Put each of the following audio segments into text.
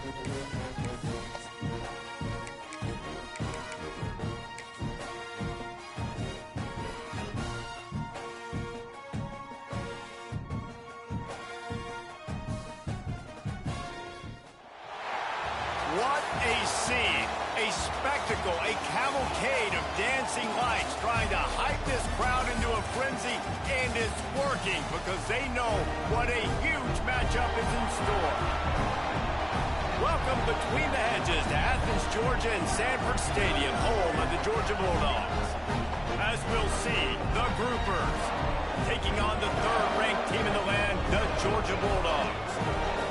What a scene, a spectacle, a cavalcade of dancing lights trying to hype this crowd into a frenzy, and it's working because they know what a huge matchup is in store. Welcome between the hedges to Athens, Georgia and Sanford Stadium, home of the Georgia Bulldogs. As we'll see, the Groupers taking on the third-ranked team in the land, the Georgia Bulldogs.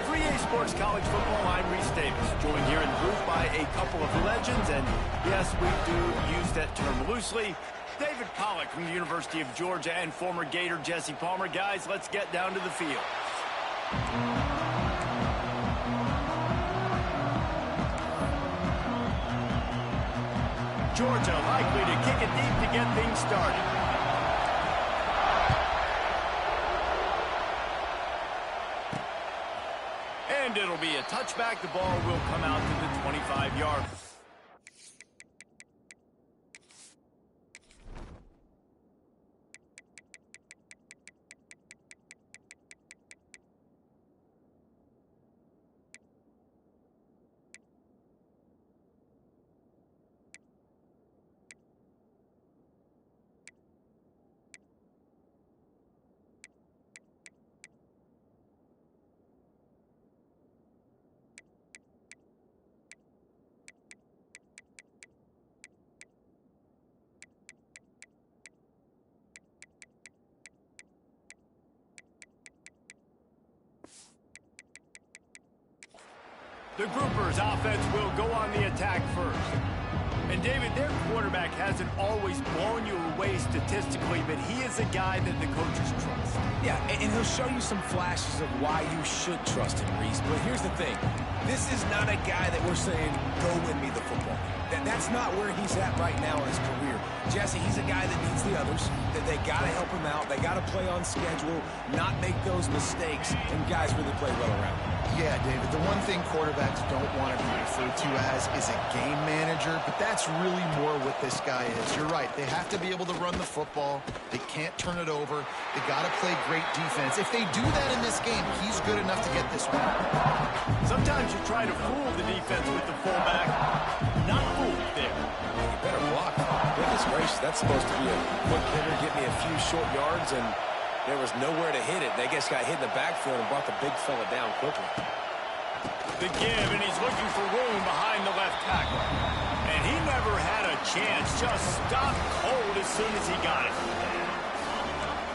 3A Sports College Football, I'm Reese Davis, joined here in the booth by a couple of legends, and yes, we do use that term loosely. David Pollack from the University of Georgia and former Gator Jesse Palmer. Guys, let's get down to the field. Georgia likely to kick it deep to get things started. And it'll be a touchback. The ball will come out to the 25-yard. The Groupers offense will go on the attack first. And David, their quarterback hasn't always blown you away statistically, but he is a guy that the coaches trust. Yeah, and he'll show you some flashes of why you should trust him, Reese. But here's the thing. This is not a guy that we're saying, go win me the football game. That's not where he's at right now in his career. Jesse, he's a guy that needs the others, that they got to help him out. They got to play on schedule, not make those mistakes, and guys really play well around him. Yeah, David, the one thing quarterbacks don't want to be referred to as is a game manager, but that's really more what this guy is. You're right. They have to be able to run the football. They can't turn it over. They got to play great defense. If they do that in this game, he's good enough to get this win. Sometimes you try to fool the defense with the fullback. Not fooled there. You better block. Goodness gracious, that's supposed to be a quick hitter, get me a few short yards, and there was nowhere to hit it. They just got hit in the backfield and brought the big fella down quickly. The give, and he's looking for room behind the left tackle. And he never had a chance, just stopped cold as soon as he got it.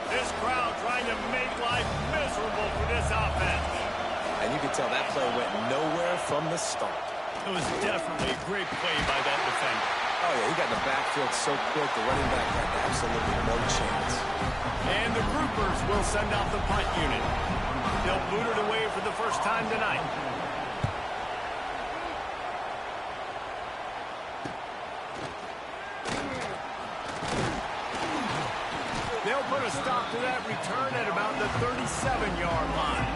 This crowd trying to make life miserable for this offense. And you can tell that play went nowhere from the start. It was definitely a great play by that defender. Oh, yeah, he got in the backfield so quick, the running back had absolutely no chance. And the Groupers will send out the punt unit. They'll boot it away for the first time tonight. They'll put a stop to that return at about the 37-yard line.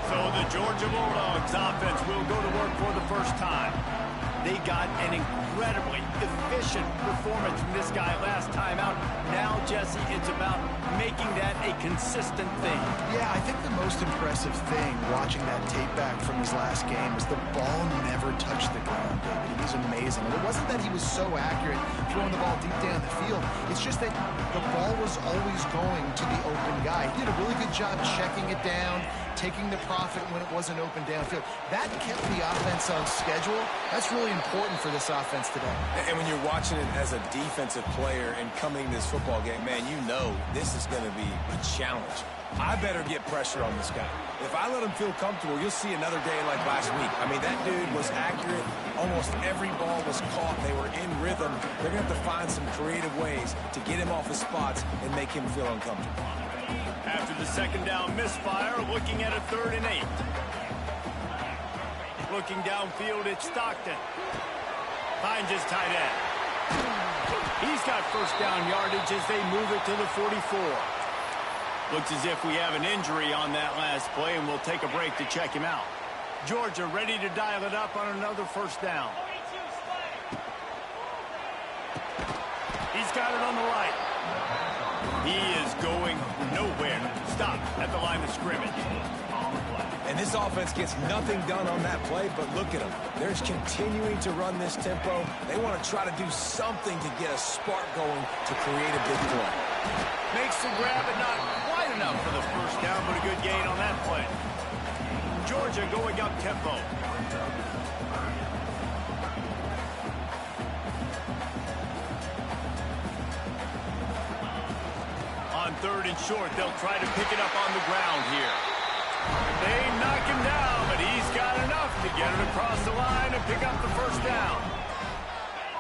So the Georgia Bulldogs offense will go to work for the first time. They got an incredibly efficient performance from this guy last time out. Now, Jesse, it's about making that a consistent thing. Yeah, I think the most impressive thing watching that tape back from his last game is the ball never touched the ground, David. It was amazing. And it wasn't that he was so accurate throwing the ball deep down the field. It's just that the ball was always going to the open guy. He did a really good job checking it down, taking the profit when it wasn't open downfield. That kept the offense on schedule. That's really important for this offense today. And when you're watching it as a defensive player and coming to this football game, man, you know this is going to be a challenge. I better get pressure on this guy. If I let him feel comfortable, you'll see another day like last week. I mean, that dude was accurate. Almost every ball was caught. They were in rhythm. They're going to have to find some creative ways to get him off his spots and make him feel uncomfortable. After the second down misfire, looking at a 3rd and 8. Looking downfield, it's Stockton. Finds his tight end. He's got first down yardage as they move it to the 44. Looks as if we have an injury on that last play, and we'll take a break to check him out. Georgia ready to dial it up on another first down. He's got it on the right. He is going nowhere. Stop at the line of scrimmage. And this offense gets nothing done on that play, but look at them. They're just continuing to run this tempo. They want to try to do something to get a spark going to create a big play. Makes the grab, but not quite enough for the first down, but a good gain on that play. Georgia going up tempo. On third and short, they'll try to pick it up on the ground here. They knock him down, but he's got enough to get it across the line and pick up the first down.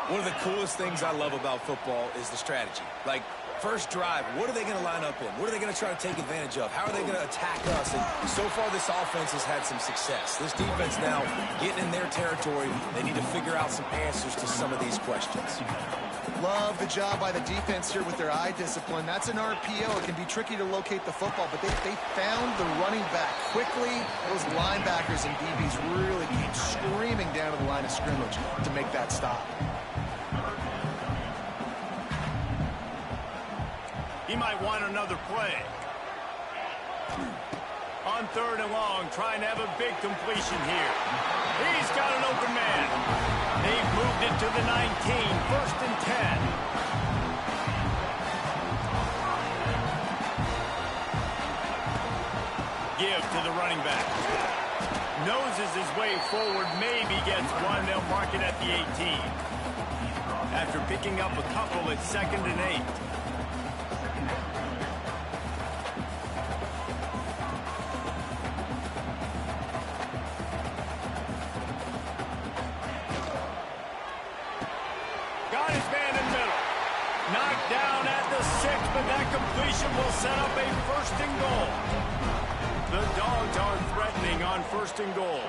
One of the coolest things I love about football is the strategy. Like, first drive, what are they going to line up in? What are they going to try to take advantage of? How are they going to attack us? And so far, this offense has had some success. This defense now getting in their territory. They need to figure out some answers to some of these questions. Love the job by the defense here with their eye discipline. That's an RPO. It can be tricky to locate the football, but they found the running back quickly. Those linebackers and DBs really came screaming down to the line of scrimmage to make that stop. He might want another play. On third and long, trying to have a big completion here. He's got an open man. They've moved it to the 19, first and 10. Give to the running back. Noses his way forward, maybe gets one. They'll mark it at the 18. After picking up a couple, it's second and 8. Got his man in the middle. Knocked down at the 6, but that completion will set up a first and goal. The Dogs are threatening on first and goal.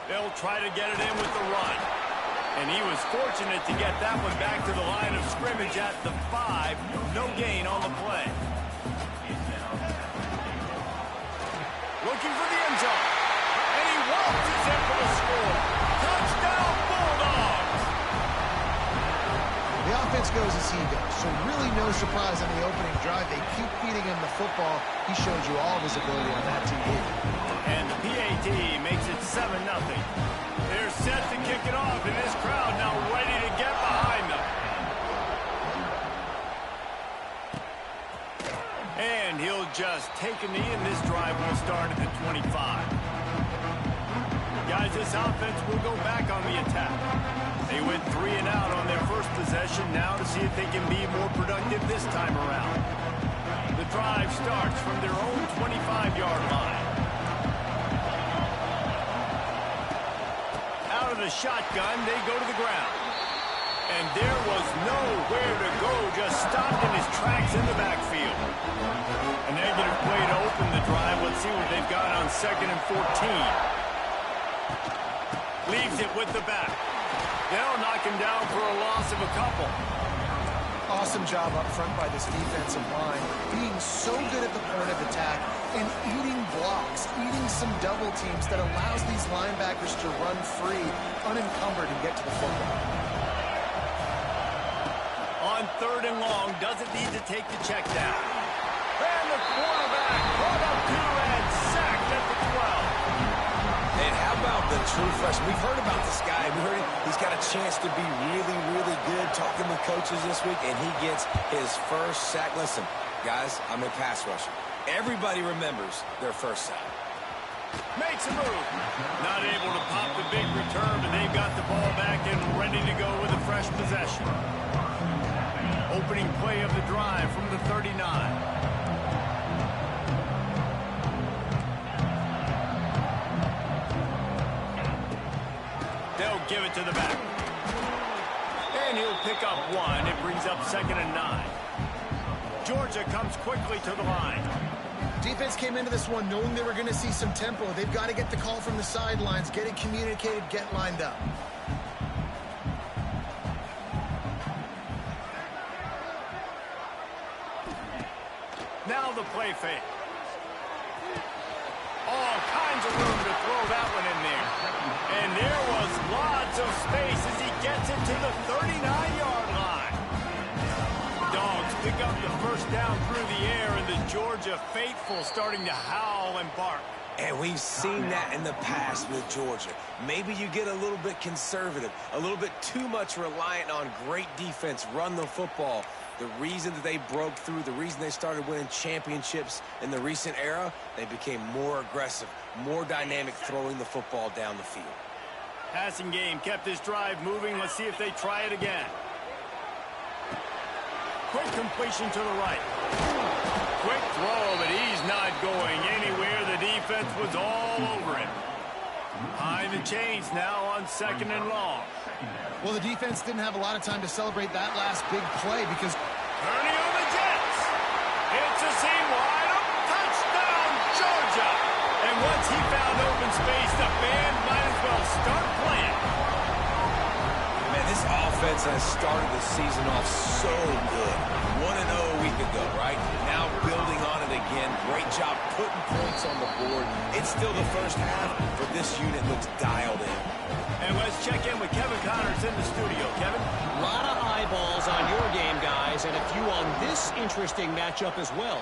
They'll try to get it in with the run. And he was fortunate to get that one back to the line of scrimmage at the 5. No gain on the play. Looking for the end zone. And he waltzes in for the score. Touchdown, Bulldogs! The offense goes as he goes, so really no surprise on the opening drive. They keep feeding him the football. He showed you all of his ability on that TV. And the PAT makes it 7-0. They're set to kick it off, and this crowd now ready to get behind them. And he'll just take a knee, and this drive will start at the 25. Guys, this offense will go back on the attack. They went 3 and out on their first possession, now to see if they can be more productive this time around. The drive starts from their own 25-yard line. Out of the shotgun, they go to the ground. And there was nowhere to go, just stopped in his tracks in the backfield. A negative play to open the drive. Let's see what they've got on 2nd and 14. Leaves it with the back. They'll knock him down for a loss of a couple. Awesome job up front by this defensive line, being so good at the point of attack and eating blocks, eating some double teams that allows these linebackers to run free, unencumbered, and get to the football. On third and long, doesn't need to take the check down. And the quarterback brought up 2 and sacked at the 12. And how about the true freshman? We've heard about this guy. We heard he's got a chance to be really, really good talking with coaches this week, and he gets his first sack. Listen, guys, I'm a pass rusher. Everybody remembers their first sack. Makes a move. Not able to pop the big return, but they've got the ball back and ready to go with a fresh possession. Opening play of the drive from the 39. They'll give it to the back. And he'll pick up 1. It brings up 2nd and 9. Georgia comes quickly to the line. Defense came into this one knowing they were going to see some tempo. They've got to get the call from the sidelines, get it communicated, get lined up. Now the play fake. All kinds of room to throw that one in there. And there was lots of space as he gets it to the 39-yard line. Dogs pick up the first down through the air, and the Georgia faithful starting to howl and bark. And we've seen that in the past with Georgia. Maybe you get a little bit conservative, a little bit too much reliant on great defense, run the football. The reason that they broke through, the reason they started winning championships in the recent era, they became more aggressive, more dynamic throwing the football down the field. Passing game kept this drive moving. Let's see if they try it again. Quick completion to the right. Quick throw, but he's not going anywhere. The defense was all over him. Behind the chains now on 2nd and long. Well, the defense didn't have a lot of time to celebrate that last big play because... Ernie on the Jets. It's a seam wide open. Touchdown, Georgia. And once he found open space, the band might as well start playing. Man, this offense has started the season off so good. 1-0 a week ago, right? Now building on it again. Great job putting points on the board. It's still the first half, but this unit looks dialed in. And let's check in with Kevin Connors in the studio. Kevin? A lot of eyeballs on your game, guys, and a few on this interesting matchup as well.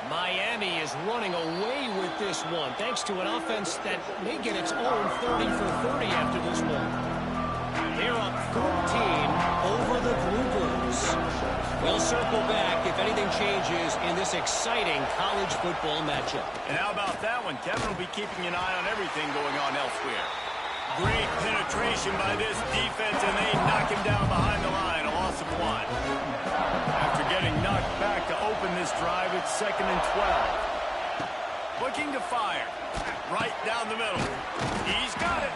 Miami is running away with this one, thanks to an offense that may get its own 30 for 30 after this one. They're up 14 over the Blue Bulls. We'll circle back if anything changes in this exciting college football matchup. And how about that one? Kevin will be keeping an eye on everything going on elsewhere. Great penetration by this defense, and they knock him down behind the line. A loss of 1. After getting knocked back to open this drive, it's 2nd and 12. Looking to fire. Right down the middle. He's got it.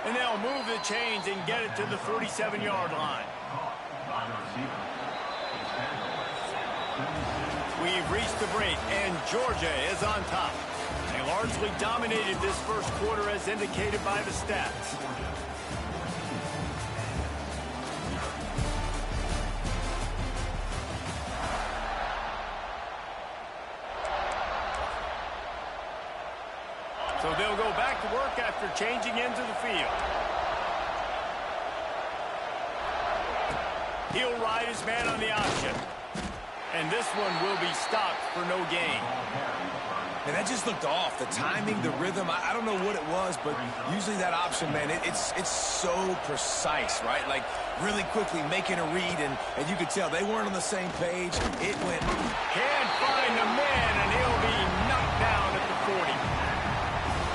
And they'll move the chains and get it to the 47-yard line. We've reached the break, and Georgia is on top. They largely dominated this first quarter as indicated by the stats. So they'll go back to work after changing into the field. He'll ride his man on the option. And this one will be stopped for no gain. And that just looked off. The timing, the rhythm, I don't know what it was, but usually that option, man, it's so precise, right? Like really quickly making a read, and you could tell they weren't on the same page. It went. Can't find the man, and he'll be knocked down at the 40.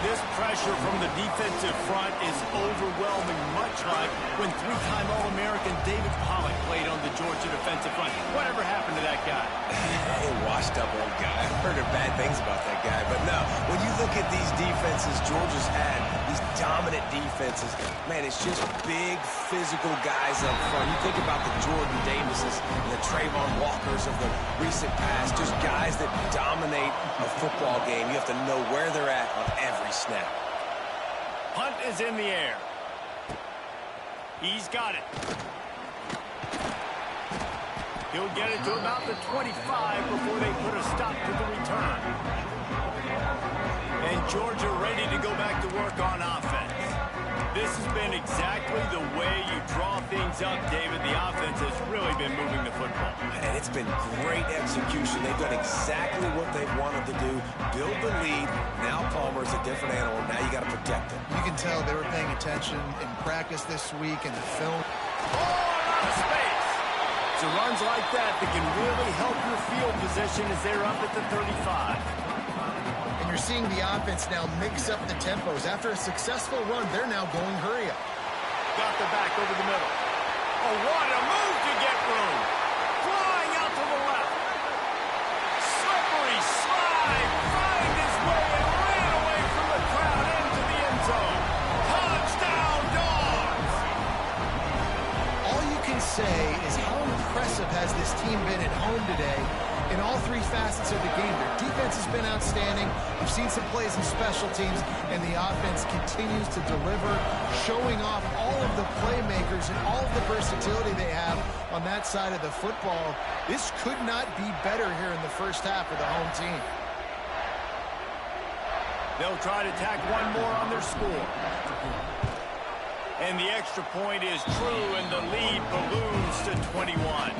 This pressure from the defensive front is overwhelming, much like when 3-time All-American David Pollock played on the Georgia defensive front. Whatever happened to that guy? A washed-up old guy. I've heard bad things about that guy. But no, when you look at these defenses Georgia's had, these dominant defenses, man, it's just big, physical guys up front. You think about the Jordan Davises and the Trayvon Walkers of the recent past, just guys that dominate a football game. You have to know where they're at on every snap. Hunt is in the air. He's got it. He'll get it to about the 25 before they put a stop to the return. And Georgia ready to go back to work on offense. This has been exactly the way you draw things up, David. The offense has really been moving the football. And it's been great execution. They've done exactly what they've wanted to do. Build the lead. Now Palmer's a different animal. Now you got to protect him. You can tell they were paying attention in practice this week in the film. Oh, a lot of space. So runs like that can really help your field position as they're up at the 35. And you're seeing the offense now mix up the tempos. After a successful run, they're now going hurry up. Got the back over the middle. Oh, what a move to get room. Flying out to the left. Slippery slide. Find his way and ran away from the crowd into the end zone. Touchdown, Dogs. All you can say is how impressive has this team been at home today in all three facets of the game. Their defense has been outstanding. We've seen some plays in special teams, and the offense continues to deliver, showing off all of the playmakers and all of the versatility they have on that side of the football. This could not be better here in the first half of the home team. They'll try to tack one more on their score. And the extra point is true, and the lead balloons to 21.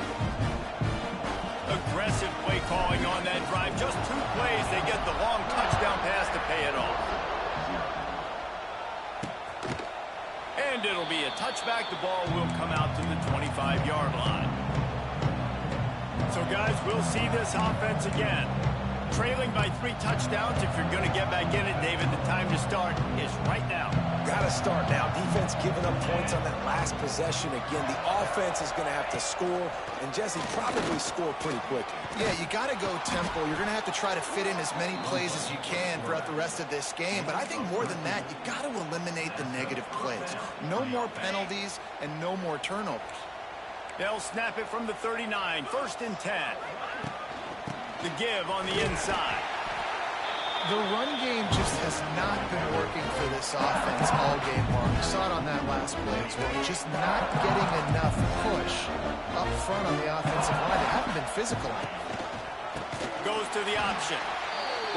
Aggressive play calling on that drive. Just 2 plays, they get the long touchdown pass to pay it off. And it'll be a touchback. The ball will come out to the 25-yard line. So, guys, we'll see this offense again. Trailing by 3 touchdowns. If you're going to get back in it, David, the time to start is right now. Got to start now. Defense giving up points on that last possession. Again, the offense is going to have to score, and Jesse probably score pretty quickly. Yeah, you got to go tempo. You're going to have to try to fit in as many plays as you can throughout the rest of this game. But I think more than that, you got to eliminate the negative plays. No more penalties and no more turnovers. They'll snap it from the 39. 1st and 10. The give on the inside. The run game just has not been working for this offense all game long. You saw it on that last play as well. Just not getting enough push up front on the offensive line. They haven't been physical. Goes to the option.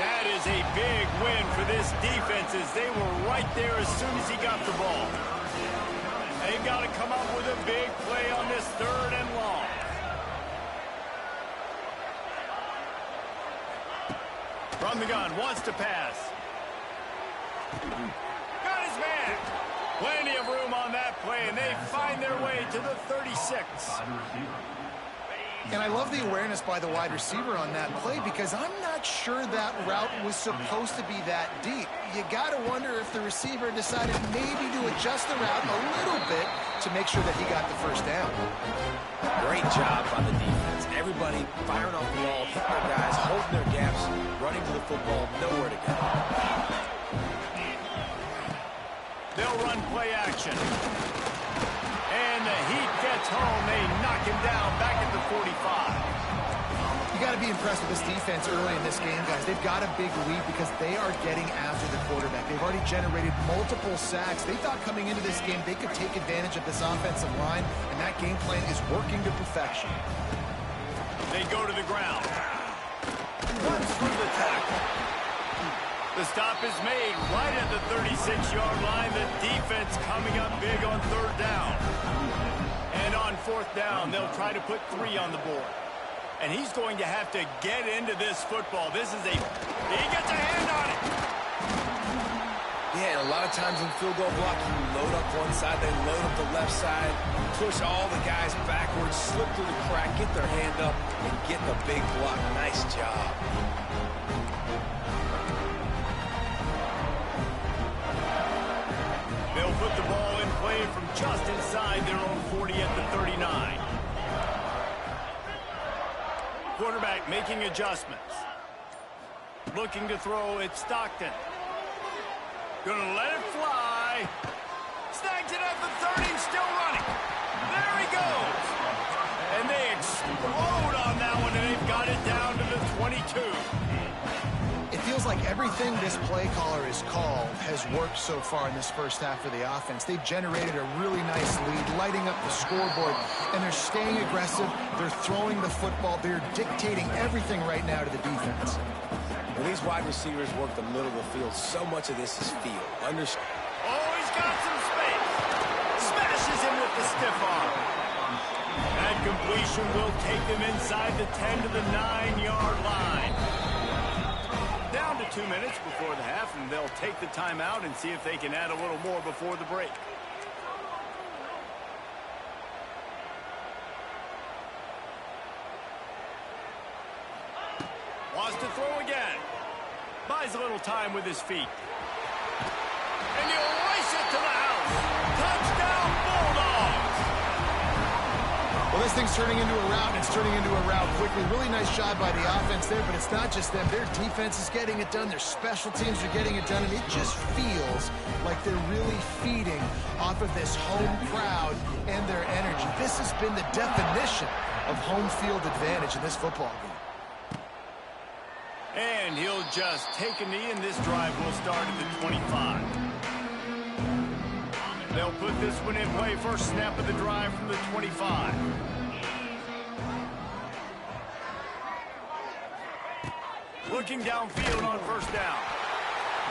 That is a big win for this defense, as they were right there as soon as he got the ball. They've got to come up with a big play on this 3rd and long. From the gun, wants to pass. Got his man. Plenty of room on that play, and they find their way to the 36. And I love the awareness by the wide receiver on that play, because I'm not sure that route was supposed to be that deep. You got to wonder if the receiver decided maybe to adjust the route a little bit to make sure that he got the 1st down. Great job by the defense. Everybody firing off the ball, hitting their guys, holding their gaps, running to the football, nowhere to go. They'll run play action. And the heat gets home. They knock him down back at the 45. You got to be impressed with this defense early in this game, guys. They've got a big lead because they are getting after the quarterback. They've already generated multiple sacks. They thought coming into this game they could take advantage of this offensive line, and that game plan is working to perfection. They go to the ground. Runs through the tackle. The stop is made right at the 36-yard line. The defense coming up big on 3rd down. And on 4th down, they'll try to put 3 on the board. And he's going to have to get into this football. He gets a hand on it. Yeah, and a lot of times in field goal block, you load up one side, they load up the left side, push all the guys backwards, slip through the crack, get their hand up, and get the big block. Nice job. They'll put the ball in play from just inside their own 40 at the 39. Quarterback making adjustments. Looking to throw, it's Stockton. Gonna let it fly. Snags it at the 30, still running. There he goes. And they explode on that one, and they've got it down to the 22. It feels like everything this play caller has called has worked so far in this 1st half of the offense. They've generated a really nice lead, lighting up the scoreboard, and they're staying aggressive. They're throwing the football. They're dictating everything right now to the defense. When these wide receivers work the middle of the field, so much of this is field. Oh, he's got some space. Smashes him with the stiff arm. That completion will take them inside the 10 to the 9-yard line. Down to 2 minutes before the half, and they'll take the timeout and see if they can add a little more before the break. Wants to throw again. Buys a little time with his feet. And he'll race it to the house. Touchdown, Bulldogs! Well, this thing's turning into a rout, and it's turning into a rout quickly. Really nice job by the offense there, but it's not just them. Their defense is getting it done. Their special teams are getting it done, and it just feels like they're really feeding off of this home crowd and their energy. This has been the definition of home field advantage in this football game. And he'll just take a knee, and this drive will start at the 25. They'll put this one in play. First snap of the drive from the 25. Looking downfield on 1st down.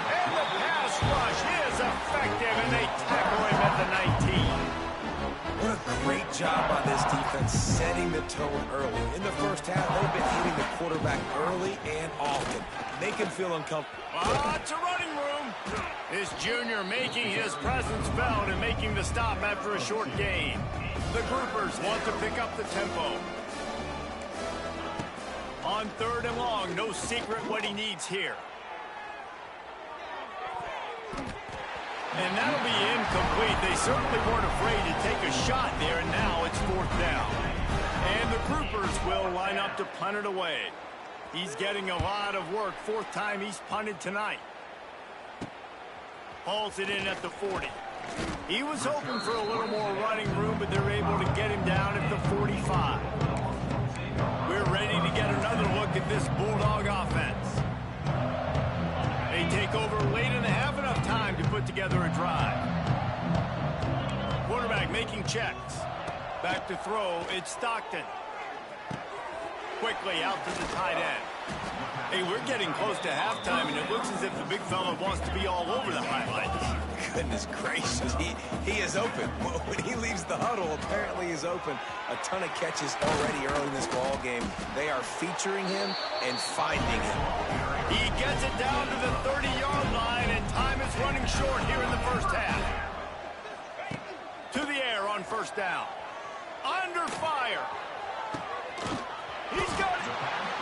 And the pass rush is effective, and they tackle him at the 19. What a great job by this defense setting the tone early. In the first half, they've been hitting the quarterback early and often. Make him feel uncomfortable. Lots of running room. This junior making his presence felt and making the stop after a short gain. The groupers want to pick up the tempo. On 3rd and long, no secret what he needs here. And that'll be incomplete. They certainly weren't afraid to take a shot there, and now it's 4th down. And the groupers will line up to punt it away. He's getting a lot of work. 4th time he's punted tonight. Hauls it in at the 40. He was hoping for a little more running room, but they're able to get him down at the 45. We're ready to get another look at this Bulldog offense. They take over late and have enough time to put together a drive. Quarterback making checks. Back to throw, it's Stockton. Quickly out to the tight end. Hey, we're getting close to halftime, and it looks as if the big fella wants to be all over the highlights. Goodness gracious, he is open. When he leaves the huddle, apparently he's open. A ton of catches already early in this ball game. They are featuring him and finding him. He gets it down to the 30-yard line, and time is running short here in the first half. To the air on 1st down. Under fire. He's got it.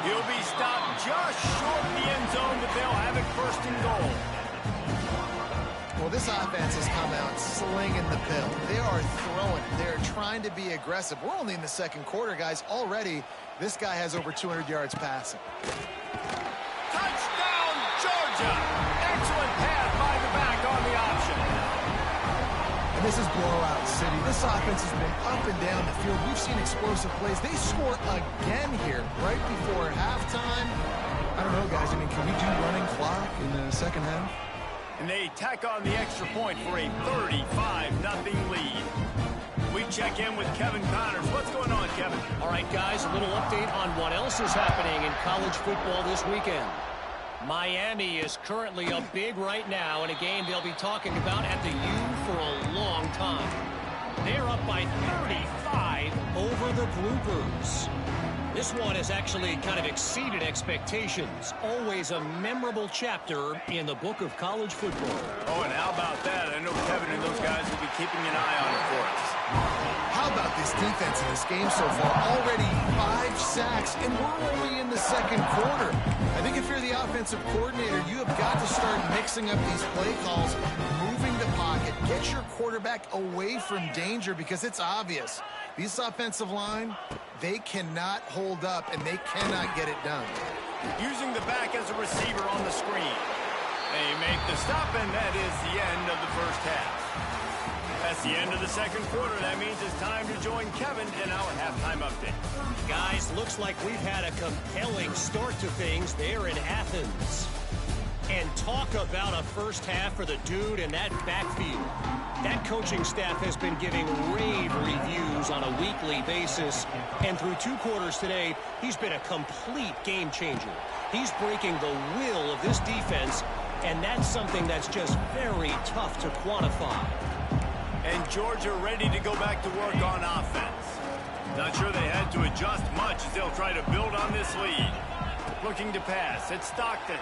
He'll be stopped just short of the end zone, but they'll have it 1st and goal. Well, this offense has come out slinging the pill. They are throwing. They're trying to be aggressive. We're only in the 2nd quarter, guys. Already, this guy has over 200 yards passing. Touchdown, Georgia! Excellent pass by the back on the option. And this is blowout city. This offense has been up and down the field. We've seen explosive plays. They score again here right before halftime. I don't know, guys. I mean, can we do running clock in the 2nd half? And they tack on the extra point for a 35-0 lead. We check in with Kevin Connors. What's going on, Kevin? All right, guys, a little update on what else is happening in college football this weekend. Miami is currently up big right now in a game they'll be talking about at the U for a long time. They're up by 35 over the Groupers. This one has actually kind of exceeded expectations. Always a memorable chapter in the book of college football. Oh, and how about that? I know Kevin and those guys will be keeping an eye on it for us. How about this defense in this game so far? Already 5 sacks, and we're only in the 2nd quarter. I think if you're the offensive coordinator, you have got to start mixing up these play calls, moving the pocket, get your quarterback away from danger, because it's obvious. This offensive line, they cannot hold up, and they cannot get it done. Using the back as a receiver on the screen. They make the stop, and that is the end of the first half. That's the end of the 2nd quarter. That means it's time to join Kevin in our halftime update. Guys, looks like we've had a compelling start to things there in Athens. And talk about a first half for the dude in that backfield. That coaching staff has been giving rave reviews on a weekly basis. And through 2 quarters today, he's been a complete game changer. He's breaking the will of this defense, and that's something that's just very tough to quantify. And Georgia ready to go back to work on offense. Not sure they had to adjust much as they'll try to build on this lead. Looking to pass. It's Stockton.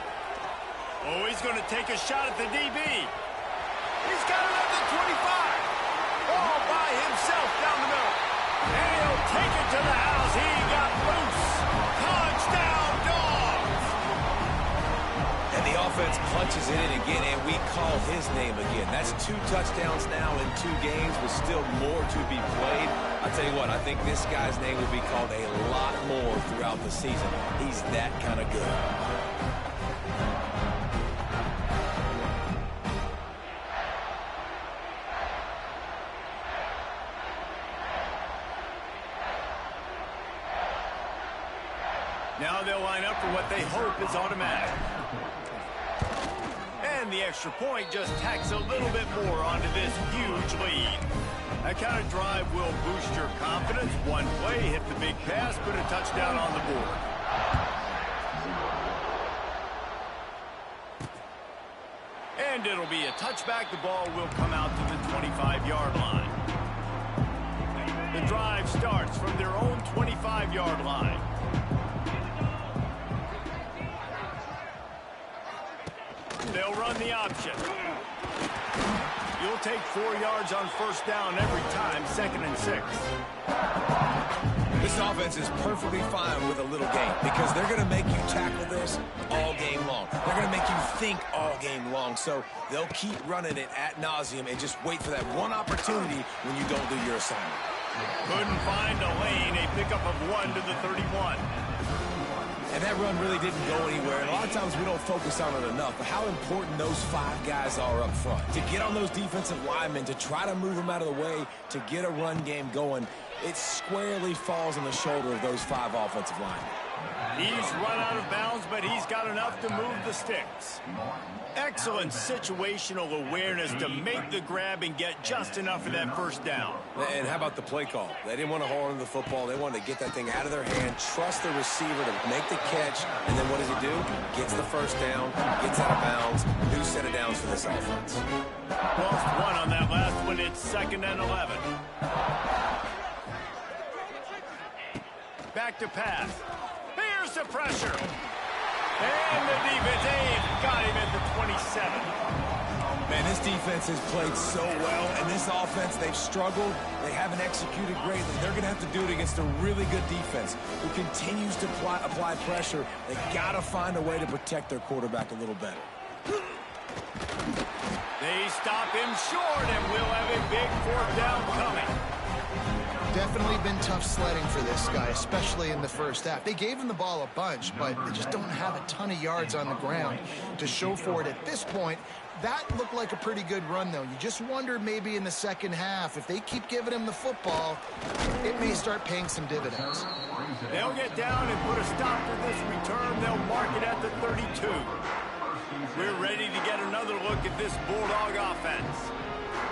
Oh, he's going to take a shot at the DB. He's got it at the 25. All by himself down the middle. And he'll take it to the house. He got loose. Touchdown, Dogs. And the offense punches it in again, and we call his name again. That's 2 touchdowns now in 2 games with still more to be played. I tell you what, I think this guy's name will be called a lot more throughout the season. He's that kind of good. Now they'll line up for what they hope is automatic. And the extra point just tacks a little bit more onto this huge lead. That kind of drive will boost your confidence. One play, hit the big pass, put a touchdown on the board. And it'll be a touchback. The ball will come out to the 25-yard line. The drive starts from their own 25-yard line. They'll run the option. You'll take 4 yards on first down every time, 2nd and 6. This offense is perfectly fine with a little game because they're going to make you tackle this all game long. They're going to make you think all game long. So they'll keep running it ad nauseum and just wait for that one opportunity when you don't do your assignment. Couldn't find a lane. A pickup of 1 to the 31. And that run really didn't go anywhere. And a lot of times we don't focus on it enough, but how important those 5 guys are up front. To get on those defensive linemen, to try to move them out of the way, to get a run game going, it squarely falls on the shoulder of those 5 offensive linemen. He's run out of bounds, but he's got enough to move the sticks. Excellent situational awareness to make the grab and get just enough for that first down. And how about the play call? They didn't want to hold on to the football. They wanted to get that thing out of their hand, trust the receiver to make the catch, and then what does he do? Gets the first down, gets out of bounds. New set of downs for this offense. Lost 1 on that last one. It's 2nd and 11. Back to pass. Here's the pressure. And the defense, got him at the 27. Man, this defense has played so well, and this offense, they've struggled. They haven't executed greatly. They're going to have to do it against a really good defense who continues to apply pressure. They got to find a way to protect their quarterback a little better. They stop him short, and we'll have a big 4th down coming. Definitely been tough sledding for this guy, especially in the first half. They gave him the ball a bunch, but they just don't have a ton of yards on the ground to show for it at this point. That looked like a pretty good run, though. You just wonder maybe in the second half, if they keep giving him the football, it may start paying some dividends. They'll get down and put a stop to this return. They'll mark it at the 32. We're ready to get another look at this Bulldog offense.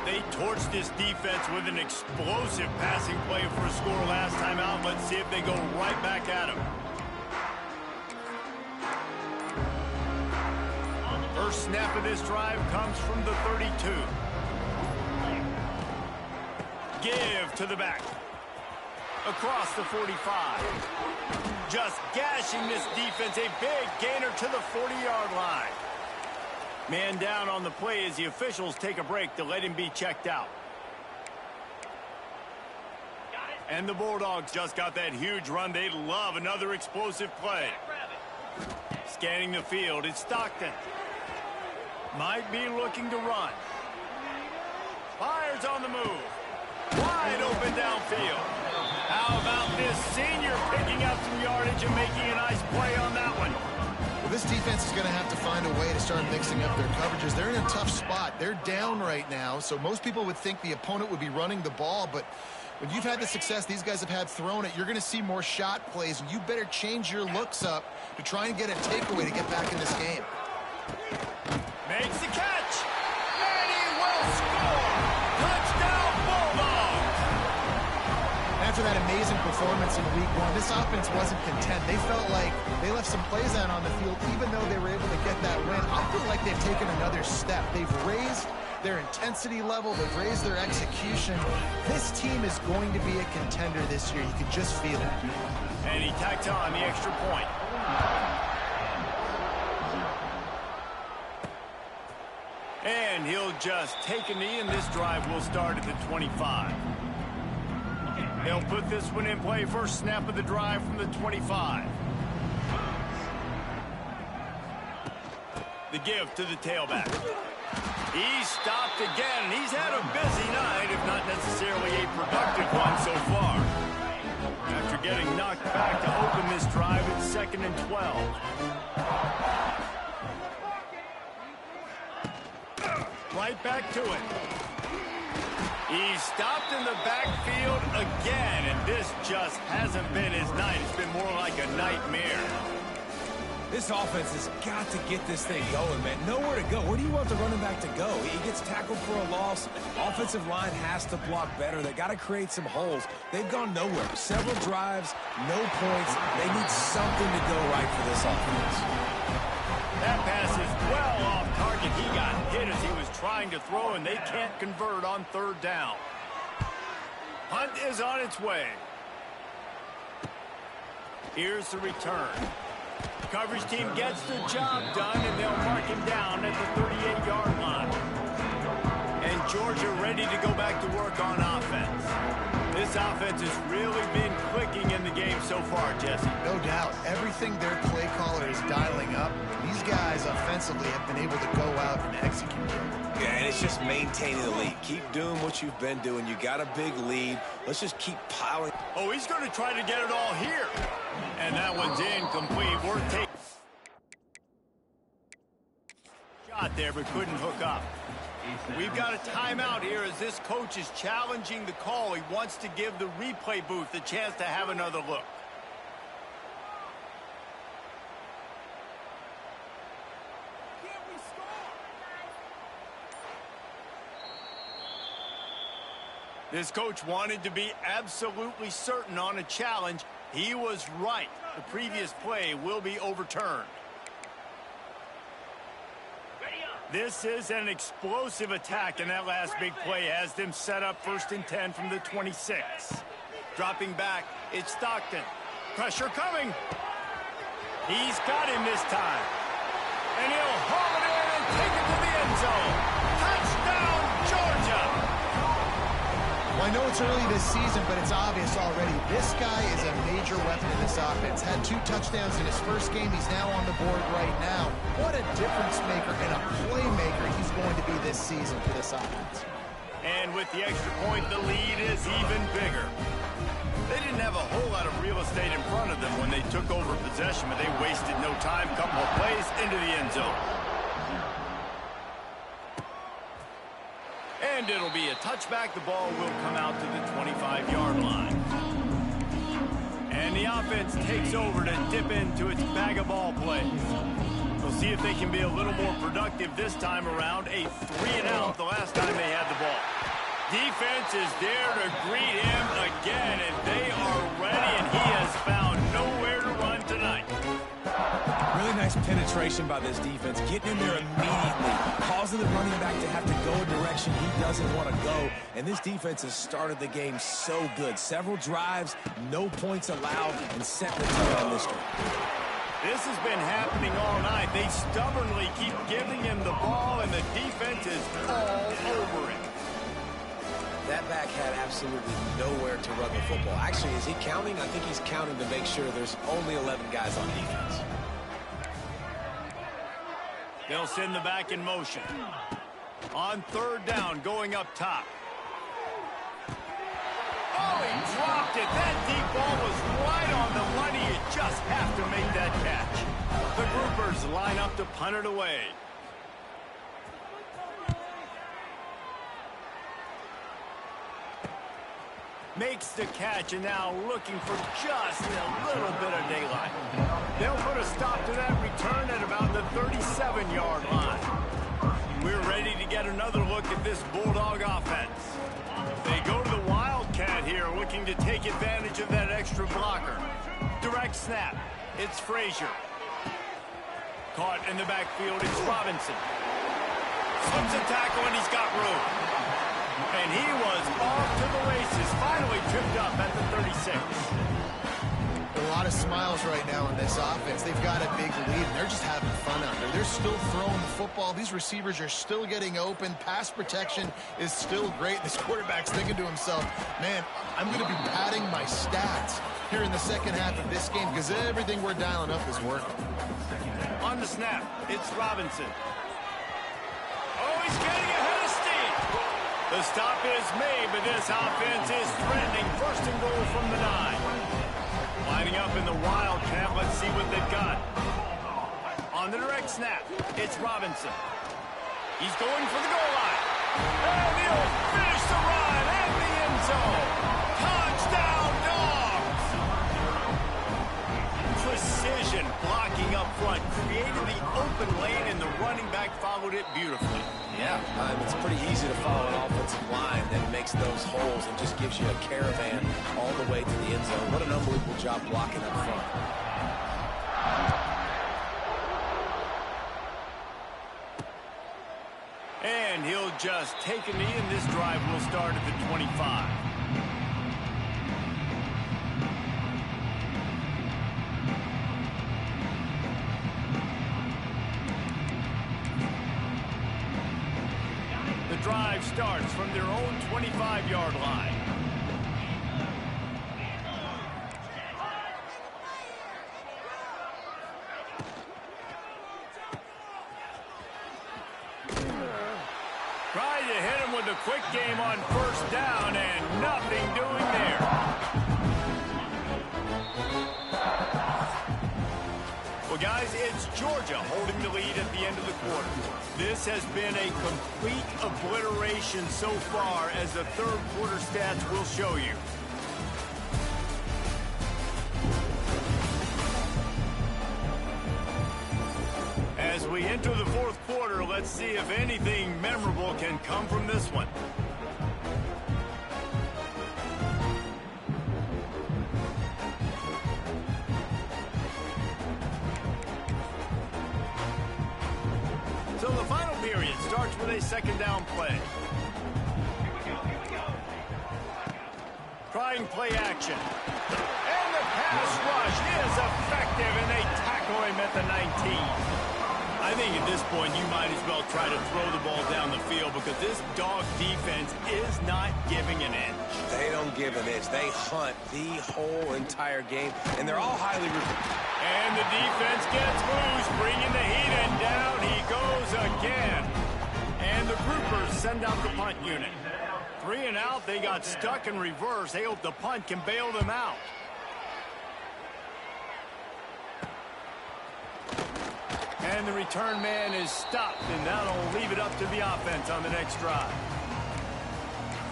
They torched this defense with an explosive passing play for a score last time out. Let's see if they go right back at him. First snap of this drive comes from the 32. Give to the back. Across the 45. Just gashing this defense. A big gainer to the 40-yard line. Man down on the play as the officials take a break to let him be checked out. And the Bulldogs just got that huge run. They love another explosive play. Scanning the field, it's Stockton. Might be looking to run. Fires on the move. Wide open downfield. How about this senior picking up some yardage and making a nice play on that one? This defense is going to have to find a way to start mixing up their coverages. They're in a tough spot. They're down right now, so most people would think the opponent would be running the ball, but when you've had the success these guys have had throwing it, you're going to see more shot plays, and you better change your looks up to try and get a takeaway to get back in this game. Makes the catch, and he will score. Touchdown, Bulldogs. After that amazing performance in week 1, this offense wasn't content. They felt like they left some plays out on the field, even though they were able to get that win. I feel like they've taken another step. They've raised their intensity level. They've raised their execution. This team is going to be a contender this year. You can just feel it. And he tacked on the extra point. And he'll just take a knee, and this drive will start at the 25. They'll put this one in play. First snap of the drive from the 25. The give to the tailback. He's stopped again. He's had a busy night, if not necessarily a productive one so far. After getting knocked back to open this drive, it's 2nd and 12. Right back to it. He's stopped in the backfield again, and this just hasn't been his night. It's been more like a nightmare. This offense has got to get this thing going, man. Nowhere to go. Where do you want the running back to go? He gets tackled for a loss. Offensive line has to block better. They got to create some holes. They've gone nowhere. Several drives, no points. They need something to go right for this offense. That pass is well off target. He got hit as trying to throw, and they can't convert on third down. Hunt is on its way. Here's the return. Coverage team gets the job done, and they'll mark him down at the 38-yard line. And Georgia ready to go back to work on offense. This offense has really been clicking in the game so far, Jesse. No doubt. Everything their play caller is dialing up, these guys offensively have been able to go out and execute. Yeah, and it's just maintaining the lead. Keep doing what you've been doing. You got a big lead. Let's just keep piling. Oh, he's going to try to get it all here. And that one's incomplete. Worth taking. Shot there, but couldn't hook up. We've got a timeout here as this coach is challenging the call. He wants to give the replay booth a chance to have another look. This coach wanted to be absolutely certain on a challenge. He was right. The previous play will be overturned. This is an explosive attack, and that last big play has them set up 1st and 10 from the 26. Dropping back, it's Stockton. Pressure coming. He's got him this time. And he'll haul it in and take it to the end zone. Touchdown, Georgia! Well, I know it's early this season, but it's obvious already. This guy is a major weapon in this offense. Had 2 touchdowns in his first game. He's now on the board right now. What a difference maker and a playmaker he's going to be this season for this offense. And with the extra point, the lead is even bigger. They didn't have a whole lot of real estate in front of them when they took over possession, but they wasted no time. Couple of plays into the end zone. And it'll be a touchback. The ball will come out to the 25-yard line. And the offense takes over to dip into its bag of ball plays. We'll see if they can be a little more productive this time around. A 3-and-out the last time they had the ball. Defense is there to greet him again, and they are ready, and he has found nowhere to run tonight. Really nice penetration by this defense, getting in there immediately, causing the running back to have to go a direction he doesn't want to go. And this defense has started the game so good. Several drives, no points allowed, and set the tone on this one. This has been happening all night. They stubbornly keep giving him the ball, and the defense is all over it. That back had absolutely nowhere to run the football. Actually, is he counting? I think he's counting to make sure there's only 11 guys on defense. They'll send the back in motion. On 3rd down, going up top. Oh, he dropped it. That deep ball was right on the money. You just have to make that catch. The groupers line up to punt it away. Makes the catch, and now looking for just a little bit of daylight. They'll put a stop to that return at about the 37-yard line. We're ready to get another look at this Bulldog offense. They go to the Wildcat here, looking to take advantage of that extra blocker. Direct snap. It's Frazier. Caught in the backfield, it's Robinson. Slips a tackle, and he's got room. And he was off to the races, finally tripped up at the 36. A lot of smiles right now in this offense. They've got a big lead, and they're just having fun out there. They're still throwing the football. These receivers are still getting open. Pass protection is still great. This quarterback's thinking to himself, man, I'm going to be padding my stats here in the second half of this game because everything we're dialing up is working. On the snap, it's Robinson. Oh, he's getting ahead of steam. The stop is made, but this offense is threatening. 1st and goal from the 9. Lining up in the Wildcat. Let's see what they've got. On the direct snap, it's Robinson. He's going for the goal line. And he'll finish the run at the end zone. Touchdown, Dogs! Precision blocking up front. Created the open lane, and the running back followed it beautifully. Yeah, it's pretty easy to follow an offensive line that makes those holes and just gives you a caravan all the way to the end zone. What an unbelievable job blocking up front. And and he'll just take a knee, and this drive will start at the 25. The drive starts from their own 25-yard line. Trying to hit him with a quick game on first down, and nothing doing there. Well, guys, it's Georgia holding the lead at the end of the quarter. This has been a complete obliteration so far, as the third quarter stats will show you. As we enter the fourth quarter, let's see if anything memorable can come from this one. So the final period starts with a second down play. Trying play action. And the pass rush is effective, and they tackle him at the 19. I think at this point you might as well try to throw the ball down the field, because this dog defense is not giving an inch. They don't give an inch. They hunt the whole entire game, and they're all highly recruited. And the defense gets loose, bringing the heat, and down he goes again. And the groupers send out the punt unit. 3 and out, they got stuck in reverse. They hope the punt can bail them out. And the return man is stopped, and that'll leave it up to the offense on the next drive.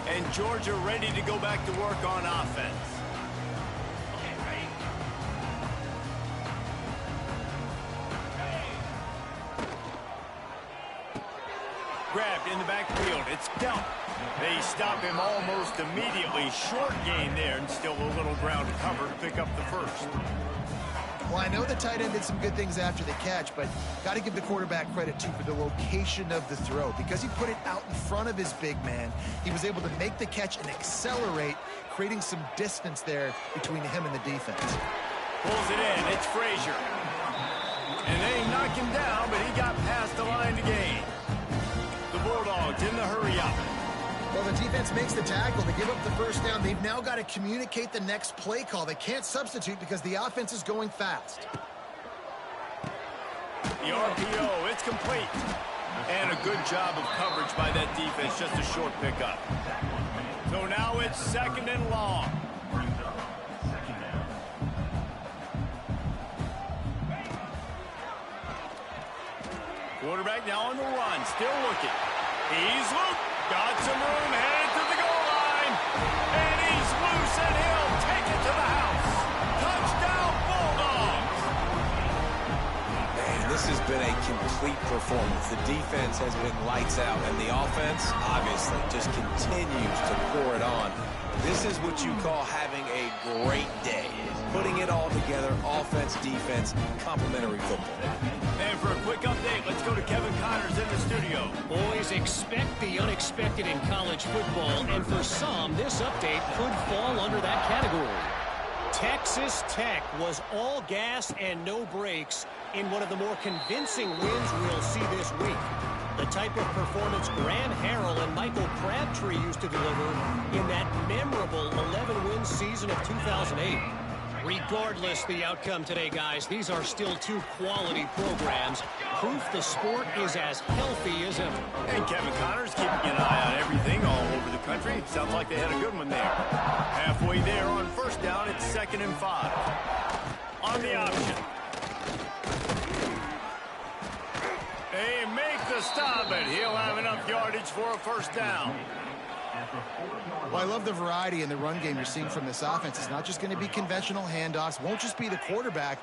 And Georgia ready to go back to work on offense. Grabbed in the backfield. It's Delp. They stop him almost immediately. Short gain there, and still a little ground to cover to pick up the first. Well, I know the tight end did some good things after the catch, but got to give the quarterback credit, too, for the location of the throw. Because he put it out in front of his big man, he was able to make the catch and accelerate, creating some distance there between him and the defense. Pulls it in. It's Frazier. And they knock him down, but he got past the line to gain. The Bulldogs in the hurry-up. Well, the defense makes the tackle. They give up the first down. They've now got to communicate the next play call. They can't substitute because the offense is going fast. The RPO, it's complete. And a good job of coverage by that defense. Just a short pickup. So now it's second and long. Quarterback now on the run. Still looking. He's looped. Got some room, headed to the goal line. And he's loose, and he'll take it to the house. Touchdown, Bulldogs. Man, this has been a complete performance. The defense has been lights out, and the offense, obviously, just continues to pour it on. This is what you call having a great day. Putting it all together, offense, defense, complementary football. And for a quick update, let's go to Kevin Connors in the studio. Boys, expect the unexpected in college football, and for some, this update could fall under that category. Texas Tech was all gas and no brakes in one of the more convincing wins we'll see this week. The type of performance Graham Harrell and Michael Crabtree used to deliver in that memorable 11-win season of 2008. Regardless the outcome today, guys, these are still two quality programs. Proof the sport is as healthy as ever. And Kevin Connors keeping an eye on everything all over the country. Sounds like they had a good one there. Halfway there on first down, it's 2nd and 5. On the option. They make the stop, but he'll have enough yardage for a first down. Well, I love the variety in the run game you're seeing from this offense. It's not just going to be conventional handoffs. Won't just be the quarterback,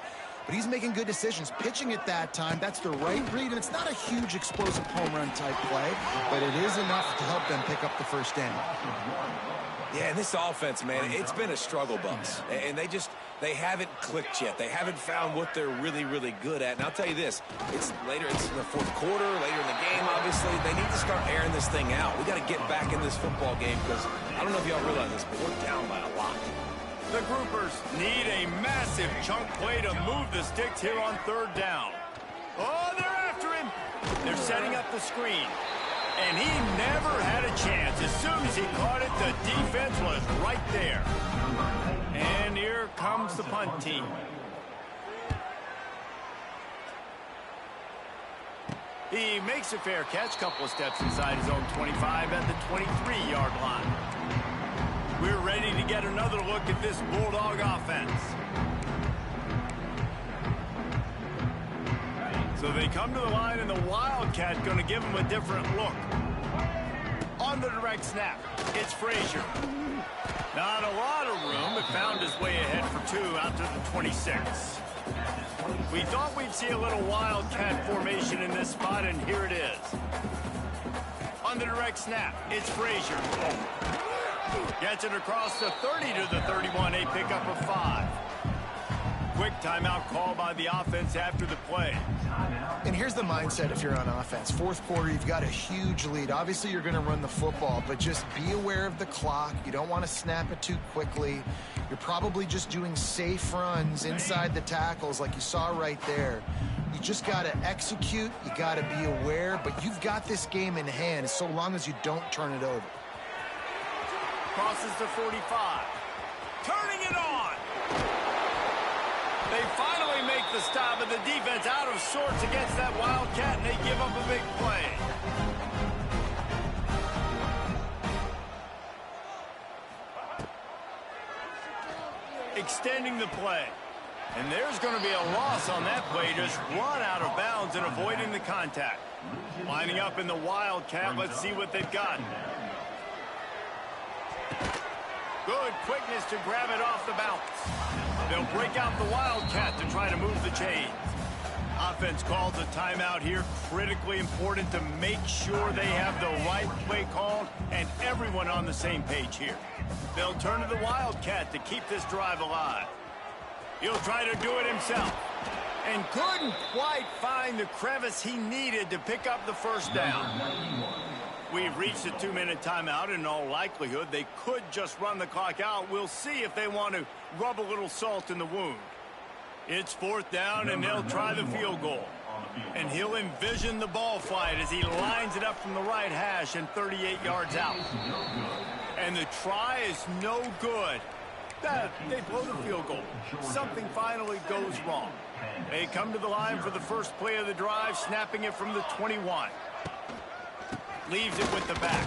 but he's making good decisions. Pitching it that time, that's the right read, and it's not a huge explosive home run type play, but it is enough to help them pick up the first down. Yeah, and this offense, man, it's been a struggle bus. And they haven't clicked yet. They haven't found what they're really, really good at. And I'll tell you this, it's in the fourth quarter, later in the game, obviously. They need to start airing this thing out. We got to get back in this football game because I don't know if y'all realize this, but we're down by a lot. The Groupers need a massive chunk play to move the sticks here on third down. Oh, they're after him. They're setting up the screen. And he never had a chance. As soon as he caught it, the defense was right there. And here comes the punt team. He makes a fair catch, couple of steps inside his own 25 at the 23-yard line. We're ready to get another look at this Bulldog offense. So they come to the line, and the Wildcat going to give them a different look. On the direct snap, it's Frazier. Not a lot of room, but found his way ahead for two out to the 26. We thought we'd see a little Wildcat formation in this spot, and here it is. On the direct snap, it's Frazier. Gets it across the 30 to the 31, a pickup of 5. Quick timeout call by the offense after the play. And here's the mindset if you're on offense. Fourth quarter, you've got a huge lead. Obviously, you're going to run the football, but just be aware of the clock. You don't want to snap it too quickly. You're probably just doing safe runs inside the tackles like you saw right there. You just got to execute. You got to be aware, but you've got this game in hand so long as you don't turn it over. Crosses the 45. Turning it on. They finally make the stop, and the defense out of sorts against that Wildcat, and they give up a big play. Extending the play. And there's going to be a loss on that play. Just run out of bounds and avoiding the contact. Lining up in the Wildcat. Let's see what they've got. Good quickness to grab it off the bounce. They'll break out the Wildcat to try to move the chains. Offense calls a timeout here. Critically important to make sure they have the right play called and everyone on the same page here. They'll turn to the Wildcat to keep this drive alive. He'll try to do it himself. And couldn't quite find the crevice he needed to pick up the first down. We've reached a 2-minute timeout. In all likelihood, they could just run the clock out. We'll see if they want to rub a little salt in the wound. It's fourth down, and they'll try the field goal. And he'll envision the ball flight as he lines it up from the right hash and 38 yards out. And the try is no good. They blow the field goal. Something finally goes wrong. They come to the line for the first play of the drive, snapping it from the 21. Leaves it with the back.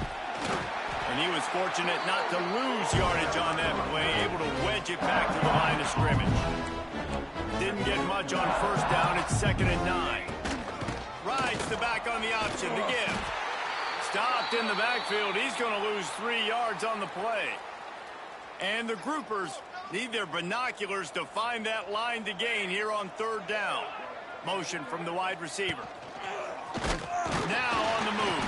And he was fortunate not to lose yardage on that play, able to wedge it back to the line of scrimmage. Didn't get much on first down. It's 2nd and 9. Rides the back on the option to give. Stopped in the backfield. He's going to lose 3 yards on the play. And the Groupers need their binoculars to find that line to gain here on third down. Motion from the wide receiver. Now on the move.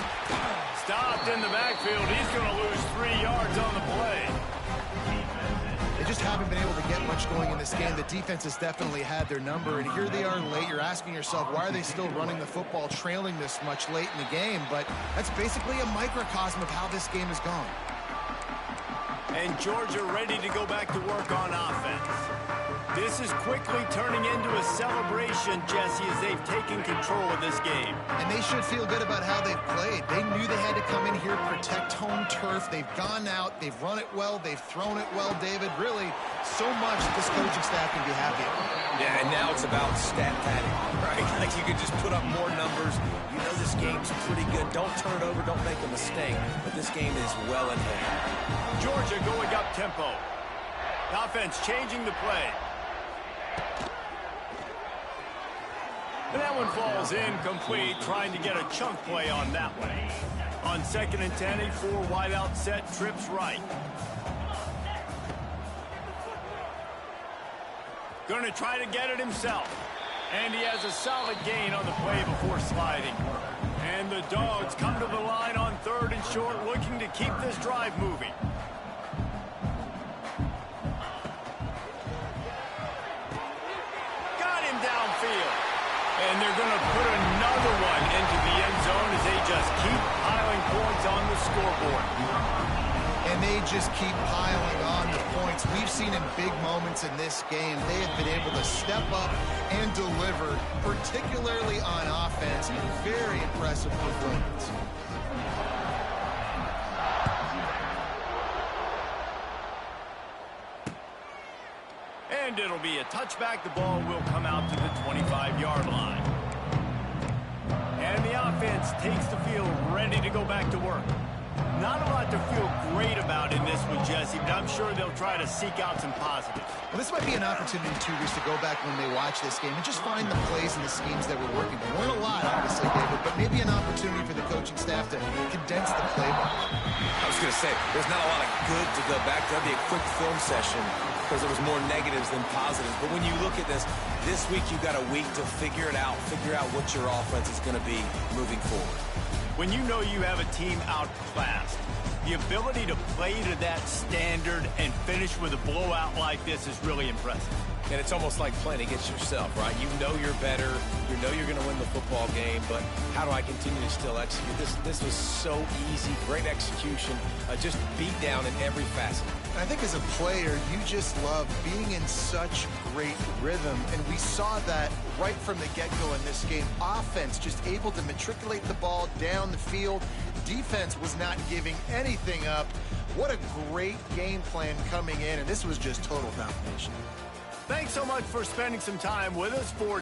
Stopped in the backfield. He's going to lose 3 yards on the play. They just haven't been able to get much going in this game. The defense has definitely had their number, and here they are late. You're asking yourself, why are they still running the football, trailing this much late in the game? But that's basically a microcosm of how this game has gone. And Georgia ready to go back to work on offense. This is quickly turning into a celebration, Jesse, as they've taken control of this game. And they should feel good about how they've played. They knew they had to come in here, protect home turf. They've gone out, they've run it well, they've thrown it well, David. Really, so much that this coaching staff can be happy about. Yeah, and now it's about stat padding, right? Like you can just put up more numbers. You know this game's pretty good. Don't turn it over, don't make a mistake. But this game is well in hand. Georgia going up tempo. Offense changing the play. And that one falls incomplete, trying to get a chunk play on that one. On 2nd and 10, a 4 wide out set, trips right. Going to try to get it himself. And he has a solid gain on the play before sliding. And the Dogs come to the line on 3rd and short, looking to keep this drive moving. Got him downfield. And they're going to put another one into the end zone as they just keep piling points on the scoreboard. And they just keep piling on the points. We've seen in big moments in this game, they have been able to step up and deliver, particularly on offense. Very impressive performance. And it'll be a touchback. The ball will come out to the 25-yard line. And the offense takes the field ready to go back to work. Not a lot to feel great about in this one, Jesse, but I'm sure they'll try to seek out some positives. Well, this might be an opportunity, too, to go back when they watch this game and just find the plays and the schemes that were working. There weren't a lot, obviously, David, but maybe an opportunity for the coaching staff to condense the playbook. I was going to say, there's not a lot of good to go back to. That'd be a quick film session because there was more negatives than positives. But when you look at this week you've got a week to figure it out, figure out what your offense is going to be moving forward. When you know you have a team outclassed, the ability to play to that standard and finish with a blowout like this is really impressive. And it's almost like playing against yourself, right? You know you're better. You know you're going to win the football game, but how do I continue to still execute? This was so easy, great execution, just beat down in every facet. I think as a player, you just love being in such great rhythm, and we saw that right from the get-go in this game. Offense just able to matriculate the ball down the field. Defense was not giving anything up. What a great game plan coming in, and this was just total domination. Thanks so much for spending some time with us for